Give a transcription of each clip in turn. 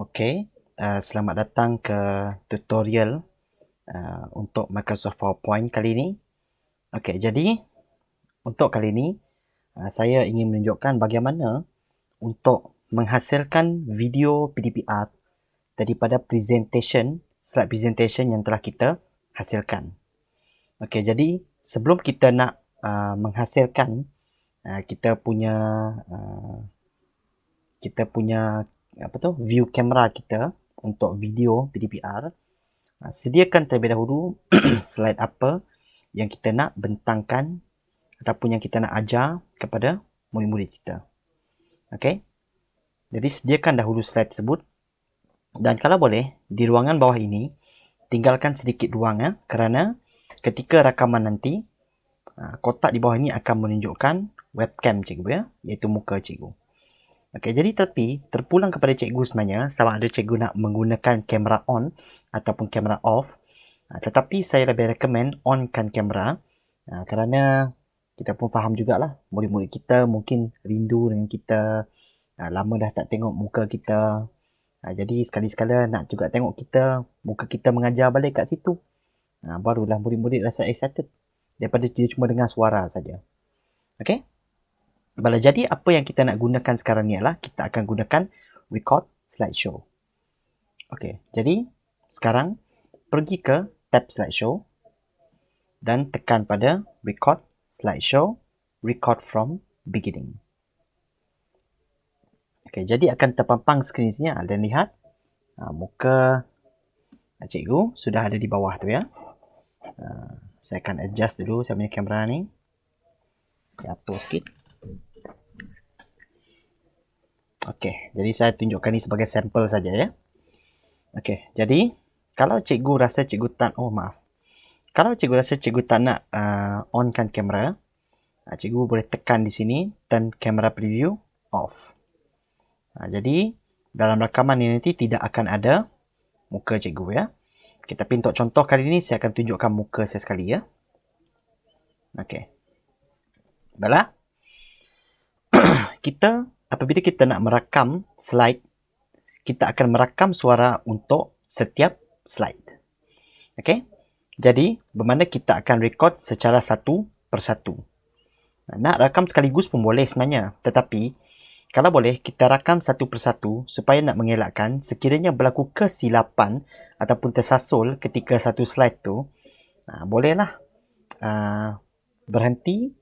Okey, selamat datang ke tutorial untuk Microsoft PowerPoint kali ini. Okey, jadi untuk kali ini saya ingin menunjukkan bagaimana untuk menghasilkan video PDPR daripada slide presentation yang telah kita hasilkan. Okey, jadi sebelum kita nak menghasilkan kita punya view kamera kita untuk video PDPR, sediakan terlebih dahulu slide apa yang kita nak bentangkan ataupun yang kita nak ajar kepada murid-murid kita. Okey. Jadi sediakan dahulu slide tersebut, dan kalau boleh di ruangan bawah ini tinggalkan sedikit ruang kerana ketika rakaman nanti kotak di bawah ini akan menunjukkan webcam cikgu iaitu muka cikgu. Okey, jadi tapi terpulang kepada cikgu sebenarnya sama ada cikgu nak menggunakan kamera on ataupun kamera off. Tetapi saya lebih recommend onkan kamera kerana kita pun faham jugalah murid-murid kita mungkin rindu dengan kita, lama dah tak tengok muka kita. Jadi sekali-sekala nak juga tengok kita, muka kita mengajar balik kat situ. Barulah murid-murid rasa excited daripada dia cuma dengar suara saja. Okey? Jadi apa yang kita nak gunakan sekarang ni adalah kita akan gunakan record slideshow. Okey, jadi sekarang pergi ke tab slideshow dan tekan pada record slideshow, record from beginning. Okey, jadi akan terpampang skrin sini dan lihat muka cikgu sudah ada di bawah tu ya. Saya akan adjust dulu saya punya kamera ni. Atur sikit. Okey, jadi saya tunjukkan ni sebagai sampel saja ya. Okey, jadi kalau cikgu rasa cikgu tak Kalau cikgu rasa cikgu tak nak onkan kamera, cikgu boleh tekan di sini turn camera preview off. Jadi dalam rakaman ni nanti tidak akan ada muka cikgu ya. Okay, tapi untuk contoh kali ini saya akan tunjukkan muka saya sekali ya. Okey. Baiklah. Apabila kita nak merakam slide, kita akan merakam suara untuk setiap slide. Okey. Jadi, bermakna kita akan record secara satu persatu. Nak rakam sekaligus pun boleh sebenarnya. Tetapi, kalau boleh, kita rakam satu persatu supaya nak mengelakkan sekiranya berlaku kesilapan ataupun tersasul ketika satu slide tu, bolehlah berhenti,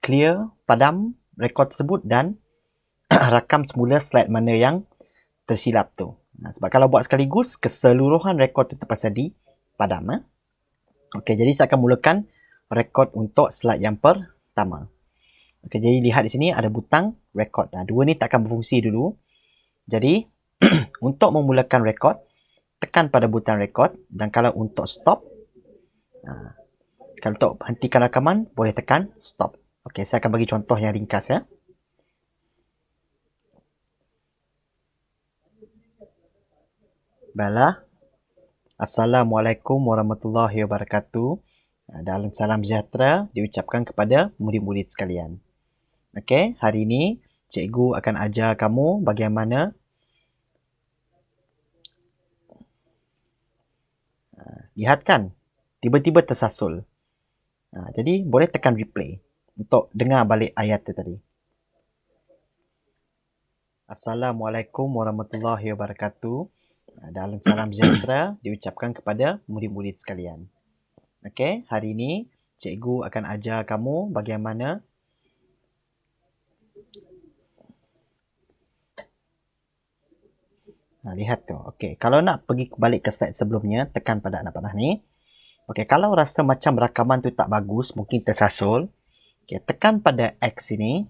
clear, padam rekod tersebut dan rakam semula slide mana yang tersilap tu. Sebab kalau buat sekaligus, keseluruhan rekod tu terpaksa dipadam. Okey, jadi saya akan mulakan rekod untuk slide yang pertama. Okey, jadi lihat di sini ada butang rekod. Dua ni tak akan berfungsi dulu. Jadi, untuk memulakan rekod, tekan pada butang rekod, dan kalau untuk stop, kalau untuk hentikan rakaman, boleh tekan stop. Okey, saya akan bagi contoh yang ringkas ya. Baiklah. Assalamualaikum warahmatullahi wabarakatuh. Dan salam sejahtera diucapkan kepada murid-murid sekalian. Okey, hari ini cikgu akan ajar kamu bagaimana lihat kan, tiba-tiba tersasul. Jadi boleh tekan replay untuk dengar balik ayat tu tadi. Assalamualaikum warahmatullahi wabarakatuh. Dan salam sejahtera diucapkan kepada murid-murid sekalian. Okey, hari ini cikgu akan ajar kamu bagaimana lihat tu. Okey, kalau nak pergi balik ke slide sebelumnya, tekan pada anak panah ni. Okey, kalau rasa macam rakaman tu tak bagus, mungkin tersasul, tekan pada X sini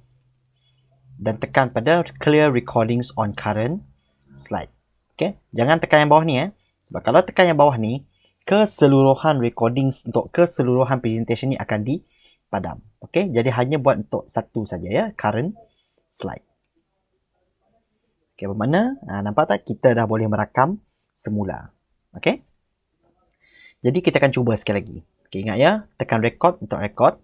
dan tekan pada clear recordings on current slide. Okey, jangan tekan yang bawah ni sebab kalau tekan yang bawah ni, keseluruhan recordings untuk keseluruhan presentation ni akan dipadam. Okey, jadi hanya buat untuk satu saja ya, current slide. Okey, bermakna nampak tak kita dah boleh merakam semula. Okey. Jadi kita akan cuba sekali lagi. Okey, ingat ya, tekan record untuk record,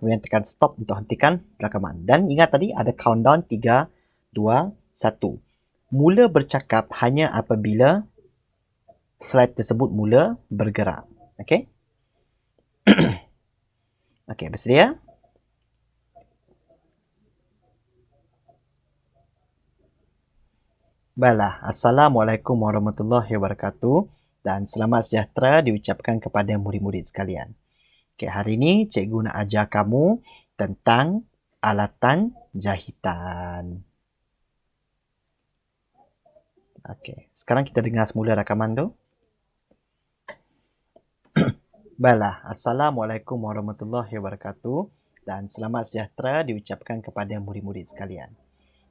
kemudian tekan stop untuk hentikan rakaman. Dan ingat tadi ada countdown 3 2 1. mula bercakap hanya apabila slide tersebut mula bergerak. Okey? Okey, bersedia? Baiklah, Assalamualaikum warahmatullahi wabarakatuh dan selamat sejahtera diucapkan kepada murid-murid sekalian. Okey, hari ini cikgu nak ajar kamu tentang alatan jahitan. Okey, sekarang kita dengar semula rakaman tu. Baiklah, Assalamualaikum warahmatullahi wabarakatuh dan selamat sejahtera diucapkan kepada murid-murid sekalian.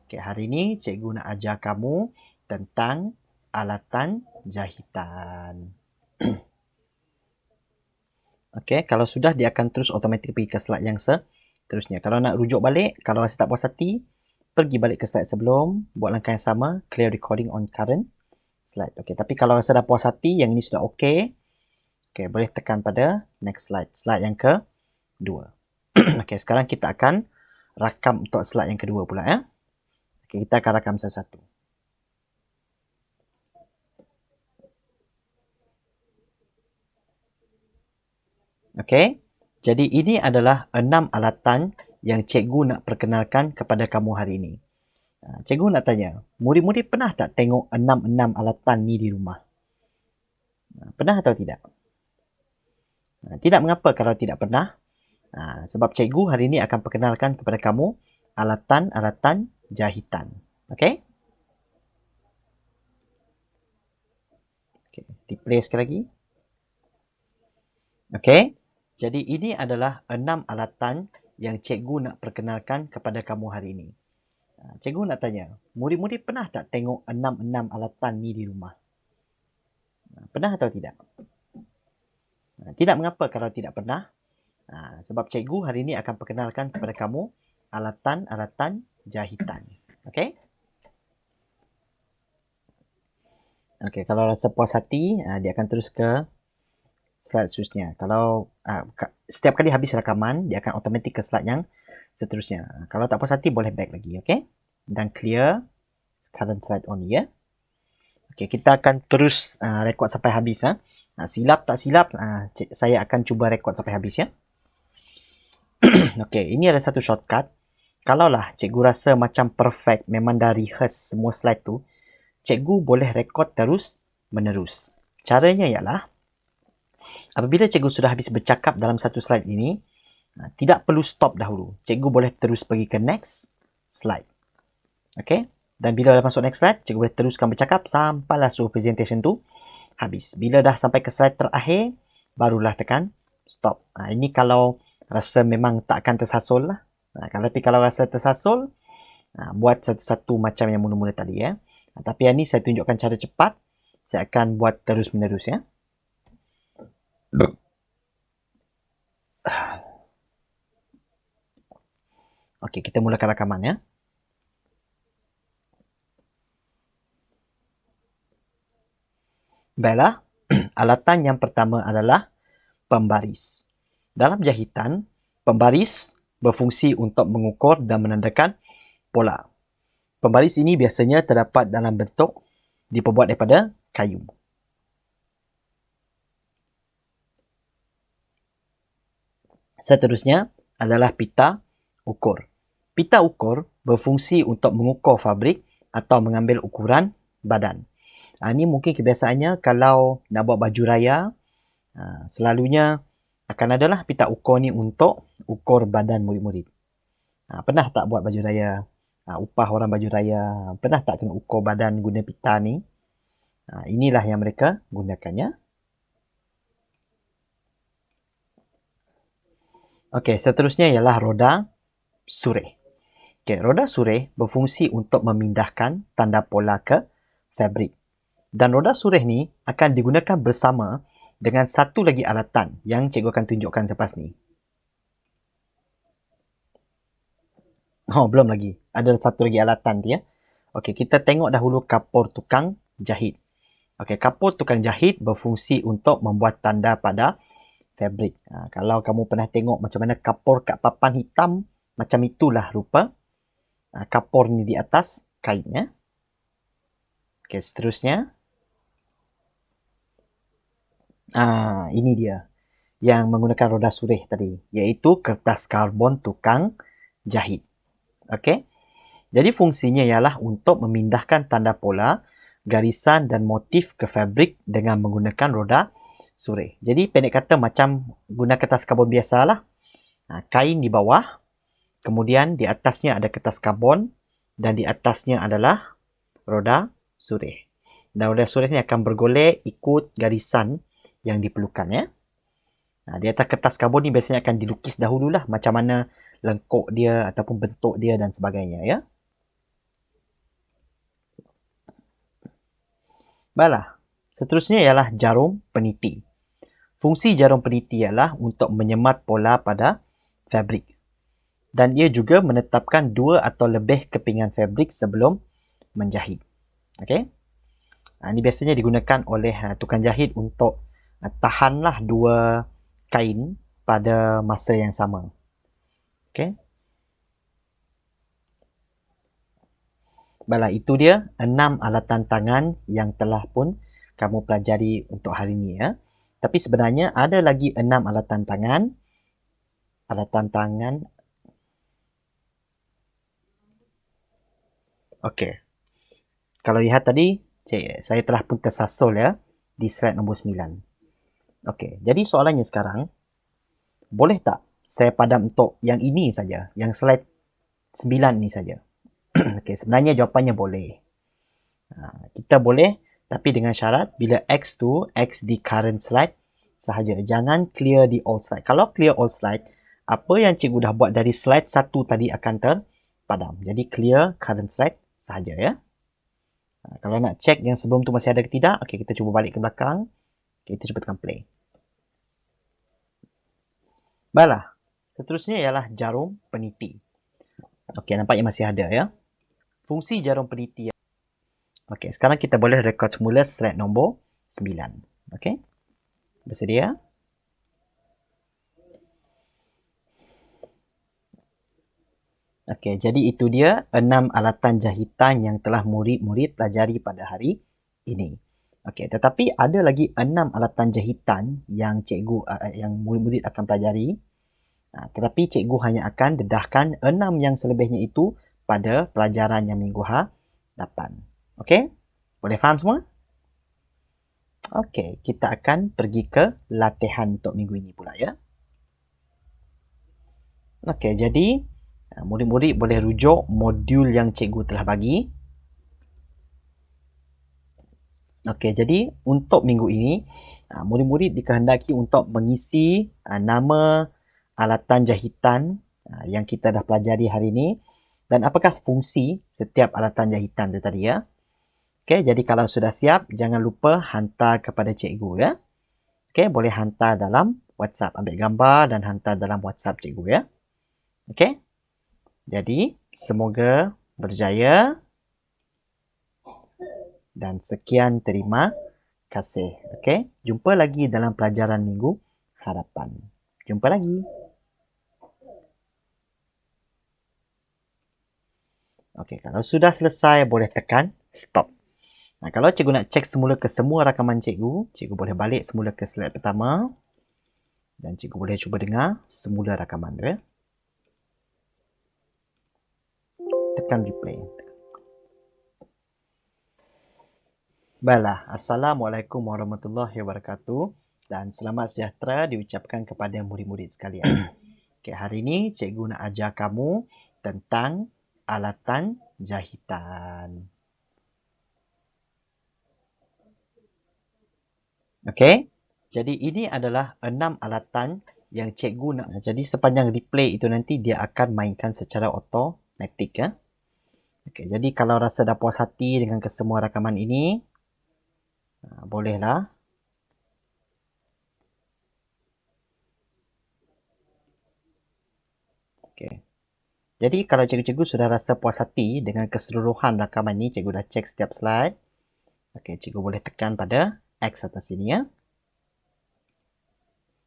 Okey, hari ini cikgu nak ajar kamu tentang alatan jahitan. Okey, kalau sudah dia akan terus automatik pergi ke slide yang seterusnya. Kalau nak rujuk balik, kalau rasa tak puas hati, pergi balik ke slide sebelum, buat langkah yang sama, clear recording on current slide. Okey, tapi kalau rasa dah puas hati, yang ini sudah okey, okey, boleh tekan pada next slide, slide yang kedua. Okey, sekarang kita akan rakam untuk slide yang kedua pula ya. Okey, kita akan rakam satu-satu. Okey, jadi ini adalah 6 alatan yang cikgu nak perkenalkan kepada kamu hari ini. Cikgu nak tanya, murid-murid pernah tak tengok 6 alatan ni di rumah? Pernah atau tidak? Tidak mengapa kalau tidak pernah. Sebab cikgu hari ini akan perkenalkan kepada kamu alatan-alatan jahitan. Okey? Okey, di-play sekali lagi. Okey. Jadi ini adalah 6 alatan yang cikgu nak perkenalkan kepada kamu hari ini. Cikgu nak tanya, murid-murid pernah tak tengok 6 alatan ni di rumah? Pernah atau tidak? Tidak mengapa kalau tidak pernah. Sebab cikgu hari ini akan perkenalkan kepada kamu alatan-alatan jahitan. Okey? Okey, kalau rasa puas hati, dia akan terus ke slide seterusnya. Kalau setiap kali habis rakaman, dia akan automatik ke slide yang seterusnya. Kalau tak puas hati, boleh back lagi. Okey? Dan clear current slide only ya. Okey, kita akan terus rekod sampai habis. Silap tak silap, saya akan cuba rekod sampai habis ya. Okey, ini ada satu shortcut. Kalaulah cikgu rasa macam perfect, memang dah rehearse semua slide tu, cikgu boleh rekod terus menerus. Caranya ialah, apabila cikgu sudah habis bercakap dalam satu slide ini, tidak perlu stop dahulu. Cikgu boleh terus pergi ke next slide. Okey? Dan bila dah masuk next slide, cikgu boleh teruskan bercakap sampailah seluruh presentation tu habis. Bila dah sampai ke slide terakhir, barulah tekan stop. Ini kalau rasa memang tak akan tersasul lah. Tapi kalau rasa tersasul, buat satu-satu macam yang mula-mula tadi ya. Tapi yang ni saya tunjukkan cara cepat. Saya akan buat terus menerus ya. Okey, kita mulakan rakaman ya. Baiklah, alatan yang pertama adalah pembaris. Dalam jahitan, pembaris berfungsi untuk mengukur dan menandakan pola. Pembaris ini biasanya terdapat dalam bentuk diperbuat daripada kayu. Seterusnya adalah pita ukur. Pita ukur berfungsi untuk mengukur fabrik atau mengambil ukuran badan. Ini mungkin kebiasaannya kalau nak buat baju raya, selalunya akan adalah pita ukur ni untuk ukur badan murid-murid. Pernah tak buat baju raya, upah orang baju raya, pernah tak kena ukur badan guna pita ni? Inilah yang mereka gunakannya. Okey, seterusnya ialah roda surih. Okey, roda surih berfungsi untuk memindahkan tanda pola ke fabrik. Dan roda surih ni akan digunakan bersama dengan satu lagi alatan yang cikgu akan tunjukkan selepas ni. Belum lagi. Ada satu lagi alatan dia. Okey, kita tengok dahulu kapur tukang jahit. Okey, kapur tukang jahit berfungsi untuk membuat tanda pada fabrik. Kalau kamu pernah tengok macam mana kapur kat papan hitam, macam itulah rupa kapur ni di atas kainnya. Okey, seterusnya. Ini dia yang menggunakan roda surih tadi, iaitu kertas karbon tukang jahit. Okey. Jadi fungsinya ialah untuk memindahkan tanda pola, garisan dan motif ke fabrik dengan menggunakan roda surih. Jadi pendek kata macam guna kertas karbon biasalah. Kain di bawah, kemudian di atasnya ada kertas karbon dan di atasnya adalah roda surih. Dan roda surih ni akan bergolek ikut garisan yang diperlukan ya. Di atas kertas karbon ni biasanya akan dilukis dahululah macam mana lengkuk dia ataupun bentuk dia dan sebagainya ya. Baiklah. Seterusnya ialah jarum peniti. Fungsi jarum peniti ialah untuk menyemat pola pada fabrik. Dan ia juga menetapkan dua atau lebih kepingan fabrik sebelum menjahit. Okey. Ini biasanya digunakan oleh tukang jahit untuk tahanlah dua kain pada masa yang sama. Okey. Baiklah, itu dia 6 alatan tangan yang telah pun kamu pelajari untuk hari ini ya. Tapi sebenarnya ada lagi 6 alatan tangan. Alatan tangan. Okey. Kalau lihat tadi, saya telah pun tersasul ya di slide nombor 9. Okey, jadi soalannya sekarang, boleh tak saya padam untuk yang ini saja, yang slide 9 ni saja? Okey, sebenarnya jawapannya boleh. Kita boleh, tapi dengan syarat bila X tu X di current slide sahaja. Jangan clear di all slide. Kalau clear all slide, apa yang cikgu dah buat dari slide 1 tadi akan terpadam. Jadi clear current slide sahaja ya. Kalau nak check yang sebelum tu masih ada ke tidak, okey, kita cuba balik ke belakang. Okay, kita cuba tekan play. Baiklah. Seterusnya ialah jarum peniti. Okey, nampaknya masih ada ya. Fungsi jarum peniti. Okey, sekarang kita boleh rekod semula slide nombor 9. Okey. Bersedia? Okey, jadi itu dia 6 alatan jahitan yang telah murid-murid pelajari pada hari ini. Okey, tetapi ada lagi 6 alatan jahitan yang cikgu yang murid-murid akan pelajari. Tetapi cikgu hanya akan dedahkan 6 yang selebihnya itu pada pelajaran yang minggu hadapan. Okey? Boleh faham semua? Okey, kita akan pergi ke latihan untuk minggu ini pula ya. Okey, jadi murid-murid boleh rujuk modul yang cikgu telah bagi. Okey, jadi untuk minggu ini, murid-murid dikehendaki untuk mengisi nama alatan jahitan yang kita dah pelajari hari ini dan apakah fungsi setiap alatan jahitan itu tadi ya. Okey, jadi kalau sudah siap, jangan lupa hantar kepada cikgu ya. Okey, boleh hantar dalam WhatsApp. Ambil gambar dan hantar dalam WhatsApp cikgu ya. Okey. Jadi, semoga berjaya. Dan sekian, terima kasih. Okey, jumpa lagi dalam pelajaran minggu hadapan. Jumpa lagi. Okey, kalau sudah selesai, boleh tekan stop. Kalau cikgu nak cek semula ke semua rakaman cikgu, cikgu boleh balik semula ke slide pertama. Dan cikgu boleh cuba dengar semula rakaman dia. Tekan replay. Baiklah, Assalamualaikum warahmatullahi wabarakatuh dan selamat sejahtera diucapkan kepada murid-murid sekalian. Okay, hari ini cikgu nak ajar kamu tentang alatan jahitan. Okey, jadi ini adalah 6 alatan yang cikgu nak. Jadi sepanjang replay itu nanti dia akan mainkan secara automatik ya. Okey, jadi kalau rasa dah puas hati dengan kesemua rakaman ini, bolehlah. Okey. Jadi kalau cikgu-cikgu sudah rasa puas hati dengan keseluruhan rakaman ini, cikgu dah cek setiap slide. Okey, cikgu boleh tekan pada X atas sini ya.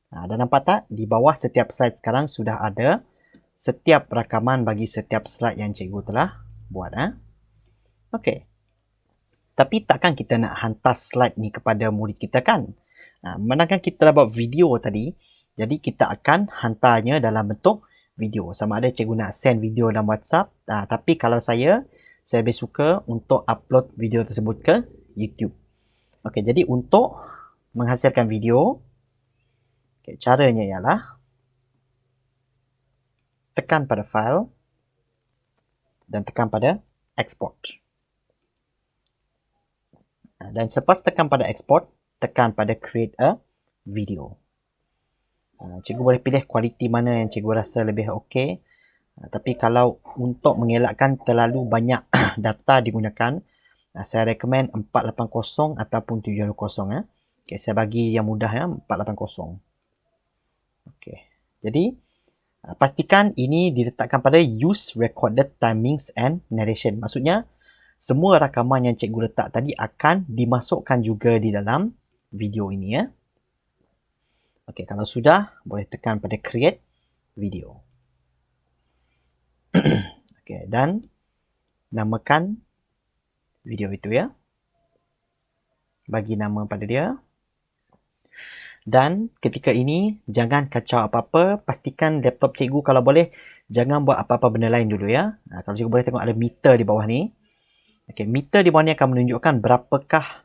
Dah nampak tak? Di bawah setiap slide sekarang sudah ada setiap rakaman bagi setiap slide yang cikgu telah buat. Okey. Tapi takkan kita nak hantar slide ni kepada murid kita kan? Manakala kita dah buat video tadi, jadi kita akan hantarnya dalam bentuk video. Sama ada cikgu nak send video dalam WhatsApp, tapi kalau saya lebih suka untuk upload video tersebut ke YouTube. Okey, jadi untuk menghasilkan video, caranya ialah tekan pada file dan tekan pada export. Dan selepas tekan pada export, tekan pada create a video. Cikgu boleh pilih kualiti mana yang cikgu rasa lebih okey. Tapi kalau untuk mengelakkan terlalu banyak data digunakan, saya recommend 480 ataupun 720. Okay, saya bagi yang mudah ya, 480. Okay. Jadi, pastikan ini diletakkan pada use recorded timings and narration. Maksudnya, semua rakaman yang cikgu letak tadi akan dimasukkan juga di dalam video ini ya. Okey, kalau sudah, boleh tekan pada create video. Okey, dan namakan video itu ya. Bagi nama pada dia. Dan ketika ini, jangan kacau apa-apa. Pastikan laptop cikgu kalau boleh, jangan buat apa-apa benda lain dulu ya. Kalau cikgu boleh tengok ada meter di bawah ni. Okey, meter di bawah ni akan menunjukkan berapakah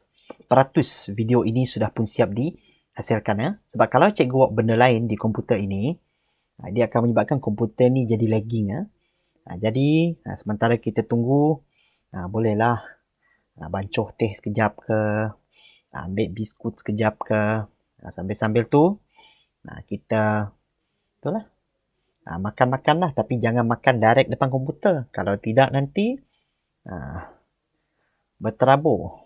peratus video ini sudah pun siap dihasilkan ya. Sebab kalau cikgu buat benda lain di komputer ini, dia akan menyebabkan komputer ni jadi lagging ya. Jadi sementara kita tunggu, bolehlah bancuh teh sekejap ke, ambil biskut sekejap ke, sambil-sambil tu kita itulah makan-makan lah, tapi jangan makan direct depan komputer. Kalau tidak nanti berterabur.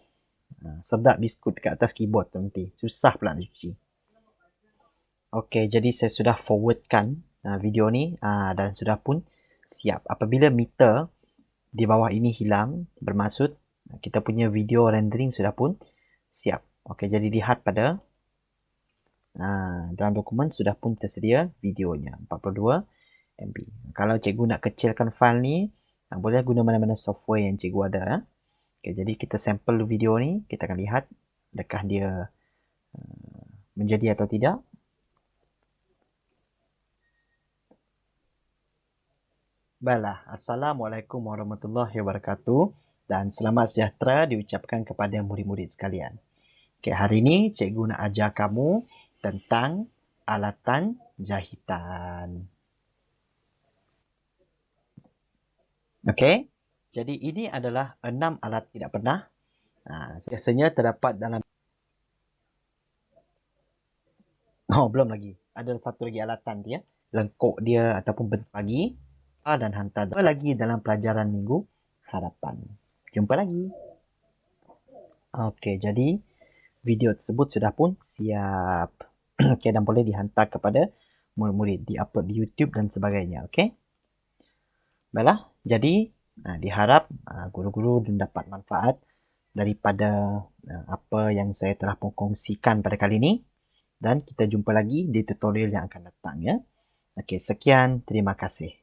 Sedap biskut dekat atas keyboard tu nanti. Susah pula nak cuci. Okey, jadi saya sudah forwardkan video ni dan sudah pun siap. Apabila meter di bawah ini hilang, bermaksud kita punya video rendering sudah pun siap. Okey, jadi lihat pada dalam dokumen sudah pun tersedia videonya 42 MB. Kalau cikgu nak kecilkan file ni, boleh guna mana-mana software yang cikgu ada. Okay, jadi kita sampel video ni, kita akan lihat adakah dia menjadi atau tidak. Baiklah, Assalamualaikum warahmatullahi wabarakatuh dan selamat sejahtera diucapkan kepada murid-murid sekalian. Okay, hari ini cikgu nak ajar kamu tentang alatan jahitan. Okey, jadi ini adalah 6 alat tidak pernah. Biasanya terdapat dalam... Oh, belum lagi. Ada satu lagi alatan dia. Lengkuk dia ataupun bentuk pagi dan hantar. Jumpa lagi dalam pelajaran minggu harapan. Jumpa lagi. Okey, jadi video tersebut sudah pun siap. Okey, dan boleh dihantar kepada murid-murid, di-upload di YouTube dan sebagainya. Okey. Baiklah, jadi diharap guru-guru mendapat manfaat daripada apa yang saya telah kongsikan pada kali ini. Dan kita jumpa lagi di tutorial yang akan datang ya. Okey, sekian, terima kasih.